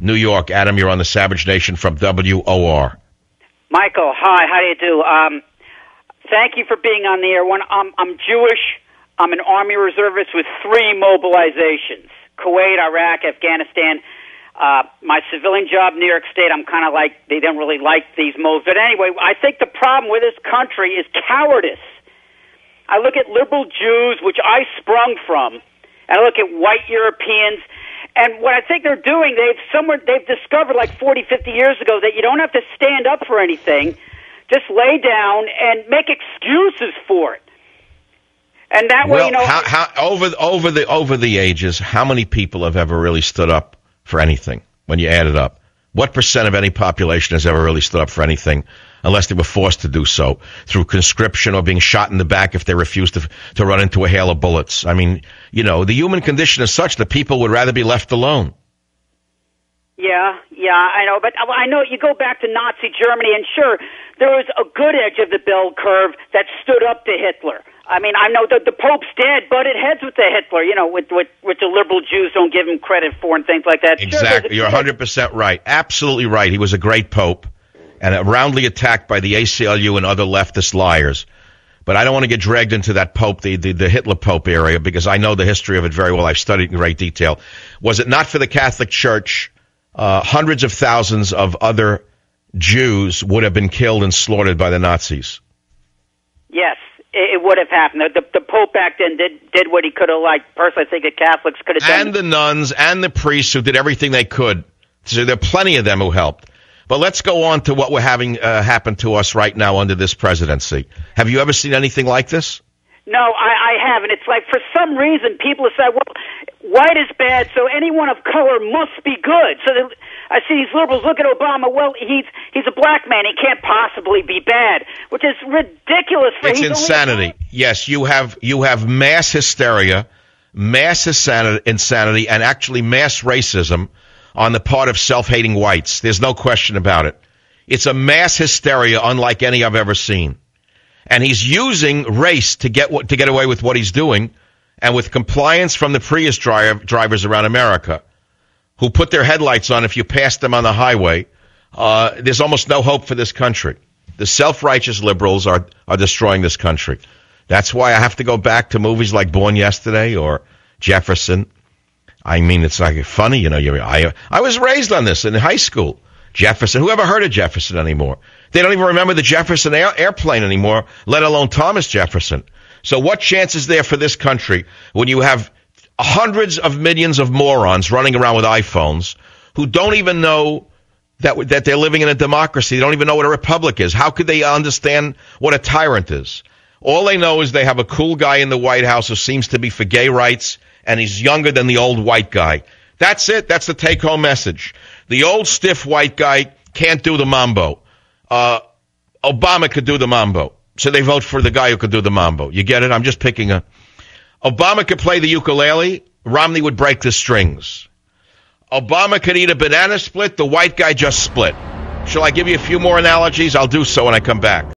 New York. Adam, you're on the Savage Nation from WOR. Michael, hi. How do you do? Thank you for being on the air. I'm Jewish. I'm an Army reservist with 3 mobilizations: Kuwait, Iraq, Afghanistan. My civilian job, New York State, I'm kind of like, they don't really like these moves. But anyway, I think the problem with this country is cowardice. I look at liberal Jews, which I sprung from, and I look at white Europeans, and what I think they're doing, they've discovered like 40, 50 years ago that you don't have to stand up for anything. Just lay down and make excuses for it. And that way, over the ages, how many people have ever really stood up for anything when you add it up? What percent of any population has ever really stood up for anything unless they were forced to do so through conscription or being shot in the back if they refused to run into a hail of bullets? I mean, the human condition is such that people would rather be left alone. Yeah, I know. But I know you go back to Nazi Germany, and sure, there was a good edge of the bell curve that stood up to Hitler. I mean, I know that the Pope's dead, butted heads with the Hitler, which the liberal Jews don't give him credit for and things like that. Exactly. You're 100% right. Absolutely right. He was a great Pope and roundly attacked by the ACLU and other leftist liars. But I don't want to get dragged into that Pope, the Hitler Pope area, because I know the history of it very well. I've studied in great detail. Was it not for the Catholic Church, hundreds of thousands of other Jews would have been killed and slaughtered by the Nazis? Yes. It would have happened. The Pope back then did what he could have liked. Personally, I think the Catholics could have done. And the nuns and the priests who did everything they could. So there are plenty of them who helped. But let's go on to what we're having happen to us right now under this presidency. Have you ever seen anything like this? No, I haven't. It's like, for some reason, people have said, well, white is bad, so anyone of color must be good. So I see these liberals look at Obama, well, he's a black man, he can't possibly be bad, which is ridiculous. It's insanity. Yes, you have mass hysteria, mass insanity, and actually mass racism on the part of self-hating whites. There's no question about it. It's a mass hysteria unlike any I've ever seen. And he's using race to get away with what he's doing, and with compliance from the Prius drivers around America, who put their headlights on if you pass them on the highway. There's almost no hope for this country. The self-righteous liberals are destroying this country. That's why I have to go back to movies like Born Yesterday or Jefferson. I mean, it's like funny, I was raised on this in high school. Jefferson. Who ever heard of Jefferson anymore? They don't even remember the Jefferson airplane anymore, let alone Thomas Jefferson. So what chance is there for this country when you have hundreds of millions of morons running around with iPhones who don't even know that they're living in a democracy? They don't even know what a republic is. How could they understand what a tyrant is? All they know is they have a cool guy in the White House who seems to be for gay rights, and he's younger than the old white guy. That's it. That's the take-home message. The old stiff white guy can't do the mambo. Obama could do the mambo. So they vote for the guy who could do the mambo. You get it? I'm just picking Obama could play the ukulele. Romney would break the strings. Obama could eat a banana split. The white guy just split. Shall I give you a few more analogies? I'll do so when I come back.